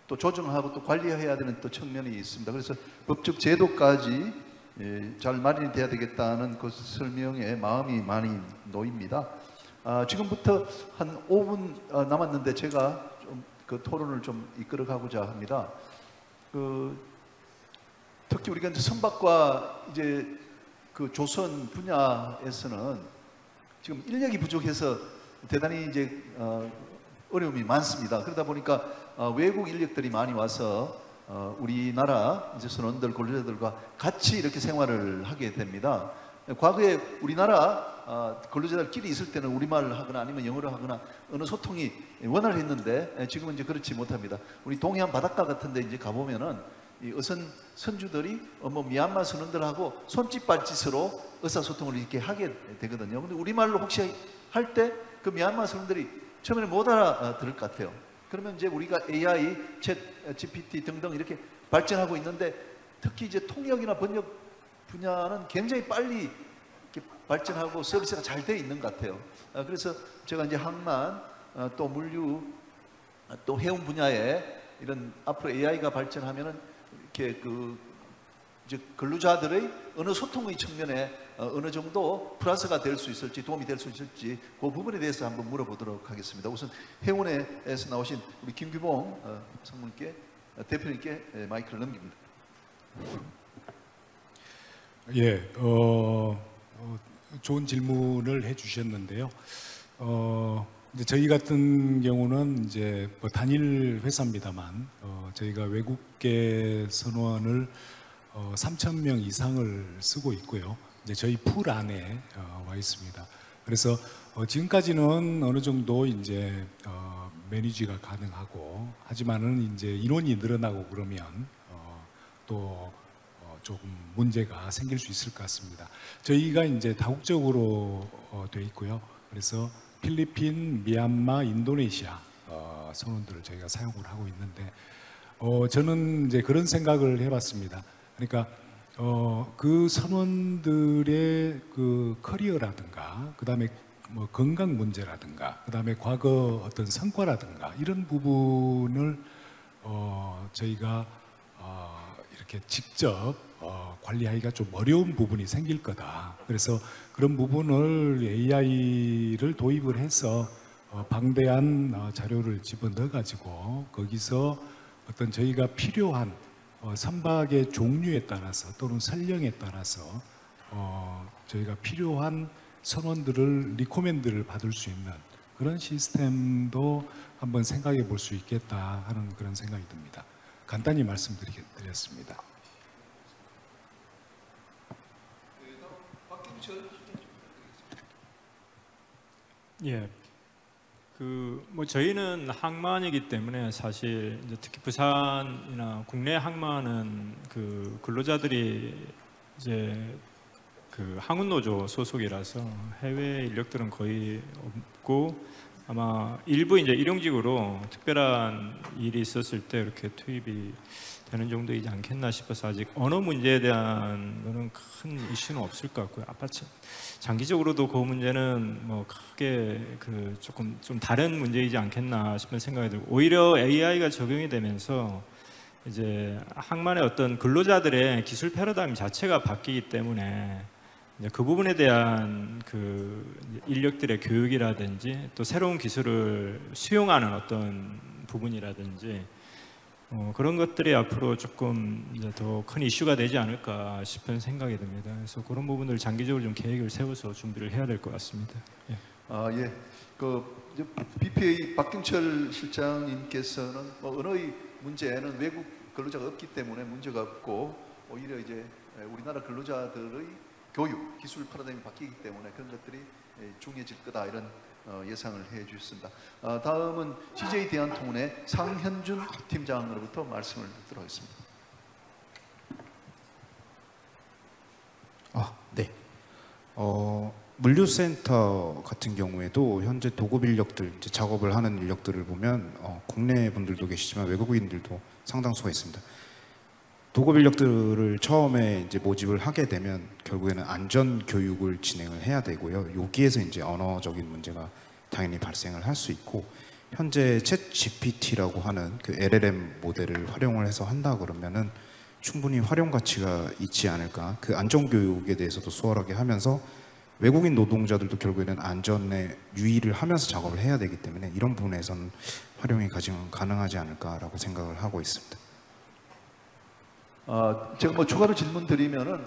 또 조정하고 또 관리해야 되는 또 측면이 있습니다. 그래서 법적 제도까지 잘 마련이 돼야 되겠다는 그 설명에 마음이 많이 놓입니다. 지금부터 한 5분 남았는데 제가 좀 토론을 좀 이끌어가고자 합니다. 특히 우리가 이제 선박과 이제 조선 분야에서는 지금 인력이 부족해서 대단히 이제 어려움이 많습니다. 그러다 보니까 외국 인력들이 많이 와서 우리나라 이제 선원들, 근로자들과 같이 이렇게 생활을 하게 됩니다. 과거에 우리나라 근로자들끼리 있을 때는 우리말을 하거나 아니면 영어를 하거나 어느 소통이 원활했는데 지금은 이제 그렇지 못합니다. 우리 동해안 바닷가 같은 데 이제 가보면은 이 어선 선주들이 미얀마 선원들하고 손짓 발짓으로 의사소통을 이렇게 하게 되거든요. 근데 우리말로 혹시 할 때 그 미얀마 선원들이 처음에는 못 알아들을 것 같아요. 그러면 이제 우리가 AI, 챗 GPT 등등 이렇게 발전하고 있는데 특히 이제 통역이나 번역 분야는 굉장히 빨리 이렇게 발전하고 서비스가 잘 돼 있는 것 같아요. 그래서 제가 이제 항만, 또 물류, 또 해운 분야에 이런 앞으로 AI가 발전하면은 이렇게 이제 근로자들의 어느 소통의 측면에 어느 정도 플러스가 될 수 있을지 도움이 될 수 있을지 그 부분에 대해서 한번 물어보도록 하겠습니다. 우선 해운에서 나오신 우리 김규봉 상무님께 대표님께 마이크를 넘깁니다. 예, 좋은 질문을 해주셨는데요. 이제 저희 같은 경우는 이제 단일 회사입니다만 저희가 외국계 선원을 3,000명 이상을 쓰고 있고요. 이제 저희 풀 안에 와 있습니다. 그래서 지금까지는 어느 정도 이제 매니지가 가능하고, 하지만은 이제 인원이 늘어나고 그러면 또 조금 문제가 생길 수 있을 것 같습니다. 저희가 이제 다국적으로 돼 있고요. 그래서 필리핀, 미얀마, 인도네시아 선원들을 저희가 사용을 하고 있는데, 저는 이제 그런 생각을 해봤습니다. 그러니까 그 선원들의 그 커리어라든가, 그 다음에 뭐 건강 문제라든가, 그 다음에 과거 어떤 성과라든가 이런 부분을 저희가 이렇게 직접 관리하기가 좀 어려운 부분이 생길 거다. 그래서 그런 부분을 AI를 도입을 해서 방대한 자료를 집어넣어 가지고 거기서 어떤 저희가 필요한 선박의 종류에 따라서 또는 선령에 따라서 저희가 필요한 선원들을 리코멘드를 받을 수 있는 그런 시스템도 한번 생각해 볼 수 있겠다 하는 그런 생각이 듭니다. 간단히 말씀드렸습니다. 예, 뭐 저희는 항만이기 때문에 사실 이제 특히 부산이나 국내 항만은 그 근로자들이 이제 그 항운노조 소속이라서 해외 인력들은 거의 없고, 아마 일부 이제 일용직으로 특별한 일이 있었을 때 이렇게 투입이 되는 정도이지 않겠나 싶어서 아직 언어 문제에 대한 거는 큰 이슈는 없을 것 같고요. 장기적으로도 그 문제는 뭐 크게 그 조금 좀 다른 문제이지 않겠나 싶은 생각이 들고, 오히려 AI가 적용이 되면서 이제 항만의 어떤 근로자들의 기술 패러다임 자체가 바뀌기 때문에 그 부분에 대한 그 인력들의 교육이라든지 또 새로운 기술을 수용하는 어떤 부분이라든지 그런 것들이 앞으로 조금 더 큰 이슈가 되지 않을까 싶은 생각이 듭니다. 그래서 그런 부분을 장기적으로 좀 계획을 세워서 준비를 해야 될 것 같습니다. 예. 예. 그 BPA 박경철 실장님께서는 언어의 문제는 외국 근로자가 없기 때문에 문제가 없고, 오히려 이제 우리나라 근로자들의 교육, 기술 패러다임이 바뀌기 때문에 그런 것들이 중요해질 거다, 이런 예상을 해 주셨습니다. 다음은 CJ 대한통운의 상현준 팀장으로부터 말씀을 듣도록 하겠습니다. 네. 물류센터 같은 경우에도 현재 도급 인력들, 이제 작업을 하는 인력들을 보면 국내 분들도 계시지만 외국인들도 상당수가 있습니다. 도급 인력들을 처음에 이제 모집을 하게 되면 결국에는 안전 교육을 진행을 해야 되고요. 여기에서 이제 언어적인 문제가 당연히 발생을 할 수 있고, 현재 챗 GPT라고 하는 그 LLM 모델을 활용을 해서 한다 그러면은 충분히 활용 가치가 있지 않을까. 그 안전 교육에 대해서도 수월하게 하면서 외국인 노동자들도 결국에는 안전에 유의를 하면서 작업을 해야 되기 때문에 이런 부분에서는 활용이 가능하지 않을까라고 생각을 하고 있습니다. 제가 뭐 추가로 질문 드리면은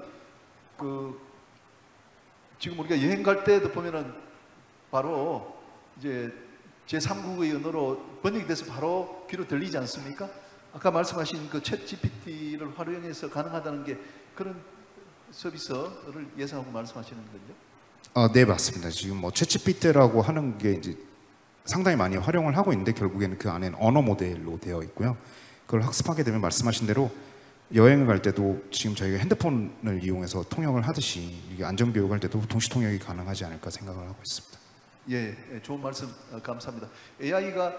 지금 우리가 여행 갈 때도 보면은 바로 이제 제3국의 언어로 번역이 돼서 바로 귀로 들리지 않습니까? 아까 말씀하신 그 챗 GPT를 활용해서 가능하다는 게 그런 서비스를 예상하고 말씀하시는 거죠? 네, 맞습니다. 지금 뭐 챗 GPT라고 하는 게 이제 상당히 많이 활용을 하고 있는데 결국에는 그 안에는 언어 모델로 되어 있고요. 그걸 학습하게 되면 말씀하신 대로 여행을 갈 때도 지금 저희가 핸드폰을 이용해서 통역을 하듯이 이게 안전교육할 때도 동시 통역이 가능하지 않을까 생각을 하고 있습니다. 예, 좋은 말씀 감사합니다. AI가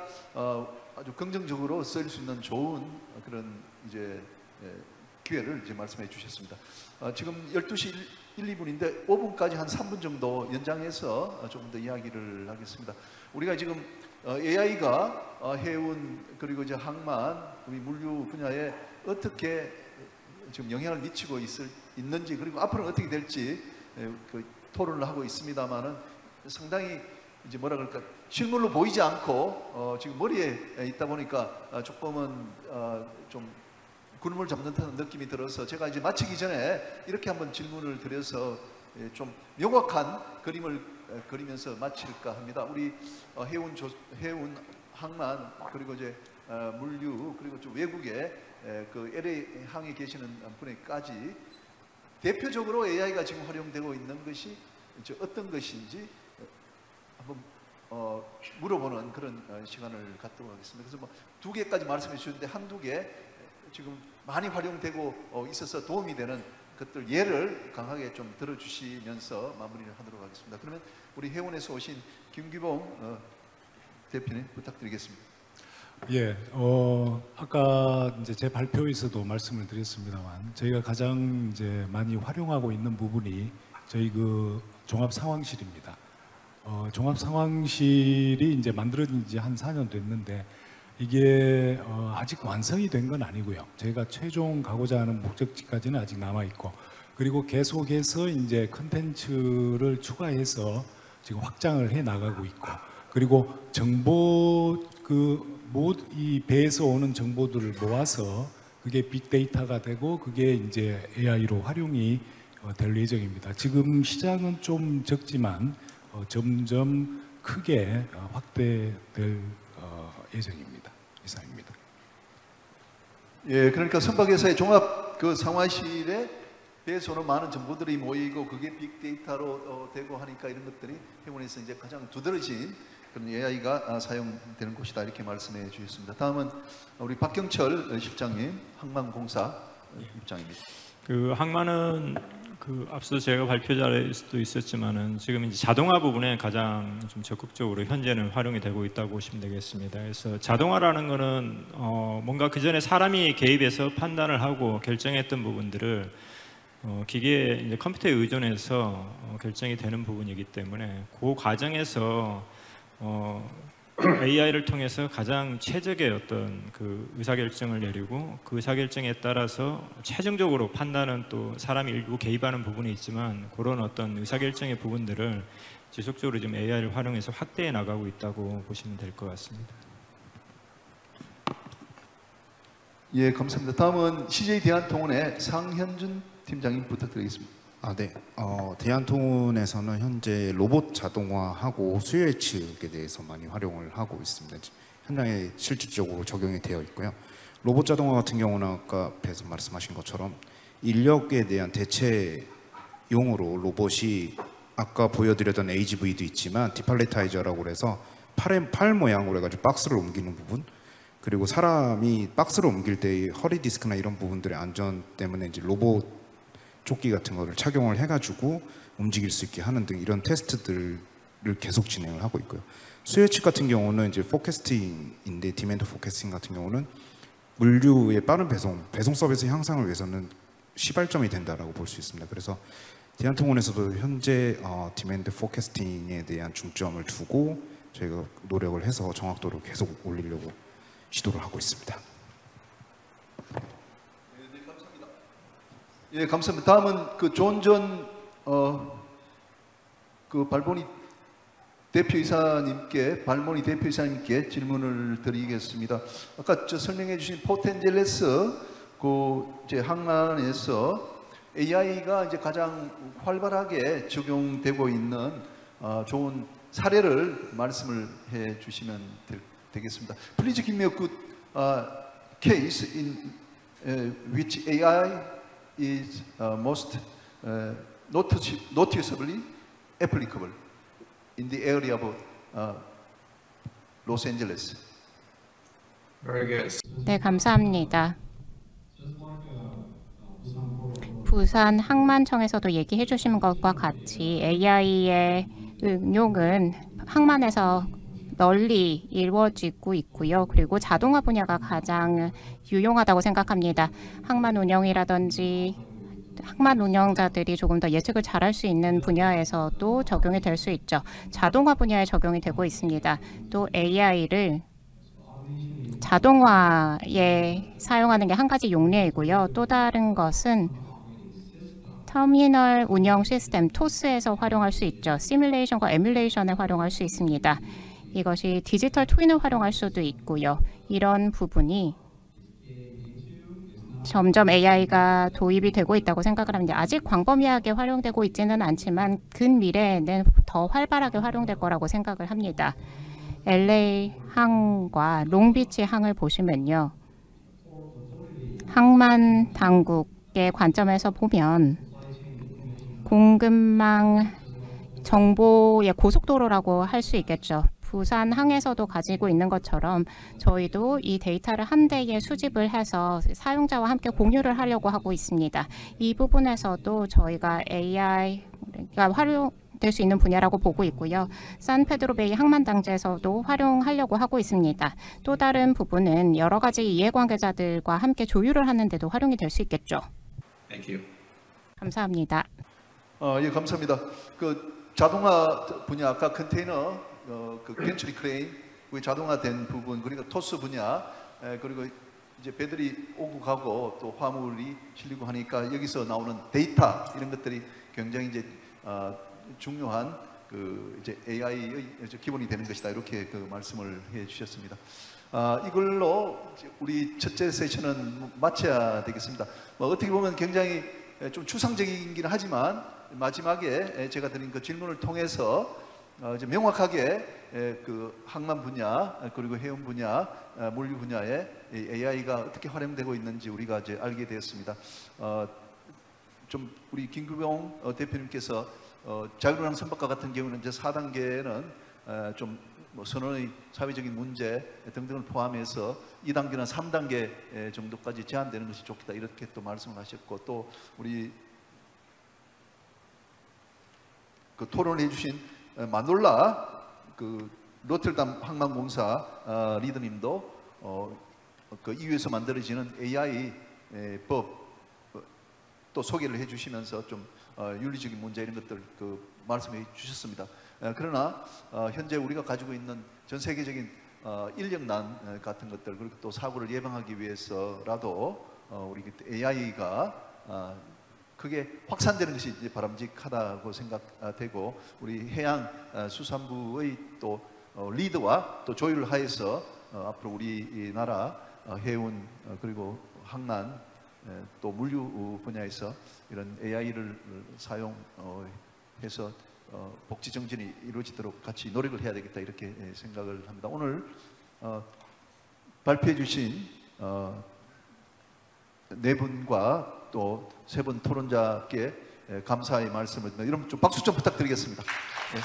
아주 긍정적으로 쓰일 수 있는 좋은 그런 이제 기회를 이제 말씀해 주셨습니다. 지금 12시 1, 2분인데 5분까지 한 3분 정도 연장해서 조금 더 이야기를 하겠습니다. 우리가 지금 AI가 해운 그리고 이제 항만, 물류 분야에 어떻게 지금 영향을 미치고 있는지, 그리고 앞으로는 어떻게 될지 토론을 하고 있습니다만은 상당히 이제 뭐라 그럴까, 실물로 보이지 않고 지금 머리에 있다 보니까 조금은 좀 구름을 잡는 듯한 느낌이 들어서 제가 이제 마치기 전에 이렇게 한번 질문을 드려서 좀 명확한 그림을 그리면서 마칠까 합니다. 우리 해운 항만, 그리고 이제 물류, 그리고 좀 외국에 그 LA 항에 계시는 분에까지 대표적으로 AI가 지금 활용되고 있는 것이 이제 어떤 것인지 한번 물어보는 그런 시간을 갖도록 하겠습니다. 그래서 뭐 2개까지 말씀해 주셨는데 한두 개 지금 많이 활용되고 있어서 도움이 되는 것들 예를 강하게 좀 들어주시면서 마무리를 하도록 하겠습니다. 그러면 우리 해운에서 오신 김기봉 대표님 부탁드리겠습니다. 예, 아까 이제 제 발표에서도 말씀을 드렸습니다만 저희가 가장 이제 많이 활용하고 있는 부분이 저희 그 종합 상황실입니다. 종합 상황실이 이제 만들어진 지 한 4년 됐는데 이게 아직 완성이 된 건 아니고요. 저희가 최종 가고자 하는 목적지까지는 아직 남아 있고, 그리고 계속해서 이제 컨텐츠를 추가해서 지금 확장을 해 나가고 있고, 그리고 정보 이 배에서 오는 정보들을 모아서 그게 빅데이터가 되고 그게 이제 AI로 활용이 될 예정입니다. 지금 시장은 좀 적지만 점점 크게 확대될 예정입니다. 이상입니다. 예, 그러니까 선박회사의 종합 그 상황실에 배에서 오는 많은 정보들이 모이고 그게 빅데이터로 되고 하니까 이런 것들이 해운에서 이제 가장 두드러진 그런 AI가 사용되는 곳이다 이렇게 말씀해 주셨습니다. 다음은 우리 박경철 실장님 항만공사 입장입니다. 그 항만은 그 앞서 제가 발표 자리에서도 있었지만은 지금 이제 자동화 부분에 가장 좀 적극적으로 현재는 활용이 되고 있다고 보시면 되겠습니다. 그래서 자동화라는 거는 뭔가 그 전에 사람이 개입해서 판단을 하고 결정했던 부분들을 기계에 이제 컴퓨터에 의존해서 결정이 되는 부분이기 때문에 그 과정에서 AI를 통해서 가장 최적의 어떤 그 의사결정을 내리고 그 의사결정에 따라서 최종적으로 판단은 또 사람이 일부 개입하는 부분이 있지만 그런 어떤 의사결정의 부분들을 지속적으로 지금 AI를 활용해서 확대해 나가고 있다고 보시면 될 것 같습니다. 예, 감사합니다. 다음은 CJ 대한통운의 상현준 팀장님 부탁드리겠습니다. 네. 대한통운에서는 현재 로봇 자동화하고 수요 예측에 대해서 많이 활용을 하고 있습니다. 현장에 실질적으로 적용이 되어 있고요. 로봇 자동화 같은 경우는 아까 앞에서 말씀하신 것처럼 인력에 대한 대체용으로 로봇이 아까 보여드렸던 AGV도 있지만 디팔레타이저라고 해서 팔 모양으로 해가지고 박스를 옮기는 부분, 그리고 사람이 박스를 옮길 때 허리 디스크나 이런 부분들의 안전 때문에 이제 로봇 조끼 같은 거를 착용을 해가지고 움직일 수 있게 하는 등 이런 테스트들을 계속 진행을 하고 있고요. 수요 예측 같은 경우는 이제 포캐스팅인데 디맨드 포캐스팅 같은 경우는 물류의 빠른 배송 서비스 향상을 위해서는 시발점이 된다라고 볼 수 있습니다. 그래서 대한통운에서도 현재 디맨드 포캐스팅에 대한 중점을 두고 저희가 노력을 해서 정확도를 계속 올리려고 시도를 하고 있습니다. 예, 감사합니다. 다음은 그 존전 그 발모니 대표이사님께 질문을 드리겠습니다. 아까 설명해 주신 포트엔젤레스 그 이제 항만에서 AI가 이제 가장 활발하게 적용되고 있는 좋은 사례를 말씀을 해 주시면 되겠습니다. Please give me a good case in which AI is most noticeably applicable in the area of Los Angeles. Very good. 네, 감사합니다. 부산 항만청에서도 얘기해 주신 것과 같이 AI의 응용은 항만에서 널리 이루어지고 있고요. 그리고 자동화 분야가 가장 유용하다고 생각합니다. 항만 운영이라든지 항만 운영자들이 조금 더 예측을 잘할 수 있는 분야에서도 적용이 될 수 있죠. 자동화 분야에 적용이 되고 있습니다. 또 AI를 자동화에 사용하는 게 한 가지 용례이고요. 또 다른 것은 터미널 운영 시스템 토스에서 활용할 수 있죠. 시뮬레이션과 에뮬레이션에 활용할 수 있습니다. 이것이 디지털 트윈을 활용할 수도 있고요. 이런 부분이 점점 AI가 도입이 되고 있다고 생각을 합니다. 아직 광범위하게 활용되고 있지는 않지만 근미래에는 더 활발하게 활용될 거라고 생각을 합니다. LA 항과 롱비치 항을 보시면요. 항만 당국의 관점에서 보면 공급망 정보의 고속도로라고 할 수 있겠죠. 부산 항에서도 가지고 있는 것처럼 저희도 이 데이터를 한 대에 수집을 해서 사용자와 함께 공유를 하려고 하고 있습니다. 이 부분에서도 저희가 AI가 활용될 수 있는 분야라고 보고 있고요. 산페드로베이 항만당지에서도 활용하려고 하고 있습니다. 또 다른 부분은 여러 가지 이해관계자들과 함께 조율을 하는 데도 활용이 될 수 있겠죠. Thank you. 감사합니다. 예, 감사합니다. 그 자동화 분야 아까 컨테이너 그 겐츄리 크레인 그 자동화된 부분 그러니까 토스 분야 그리고 이제 배들이 오고 가고 또 화물이 실리고 하니까 여기서 나오는 데이터 이런 것들이 굉장히 이제 중요한 그 이제 AI의 기본이 되는 것이다 이렇게 그 말씀을 해주셨습니다. 이걸로 우리 첫째 세션은 마쳐야 되겠습니다. 어떻게 보면 굉장히 좀 추상적이긴 하지만 마지막에 제가 드린 그 질문을 통해서 이제 명확하게 그 항만 분야 그리고 해운 분야, 물류 분야에 AI가 어떻게 활용되고 있는지 우리가 이제 알게 되었습니다. 좀 우리 김규봉 대표님께서 자율운항 선박과 같은 경우는 이제 4단계는 좀 뭐 선언의 사회적인 문제 등등을 포함해서 2단계나 3단계 정도까지 제한되는 것이 좋겠다 이렇게 또 말씀을 하셨고 또 우리 그 토론을 해주신 마놀라 그 로틀담 항만공사 리더님도 그 EU에서 만들어지는 AI 법 또 소개를 해주시면서 좀 윤리적인 문제 이런 것들 그 말씀해 주셨습니다. 그러나 현재 우리가 가지고 있는 전 세계적인 인력난 같은 것들 그리고 또 사고를 예방하기 위해서라도 우리 AI가 크게 확산되는 것이 이제 바람직하다고 생각되고 우리 해양 수산부의 또 리드와 또 조율을 하여서 앞으로 우리나라 해운 그리고 항만 또 물류 분야에서 이런 AI를 사용해서 복지 정진이 이루어지도록 같이 노력을 해야 되겠다 이렇게 생각을 합니다. 오늘 발표해 주신 네 분과 또 세 분 토론자께 감사의 말씀을 여러분 좀 박수 좀 부탁드리겠습니다. 네.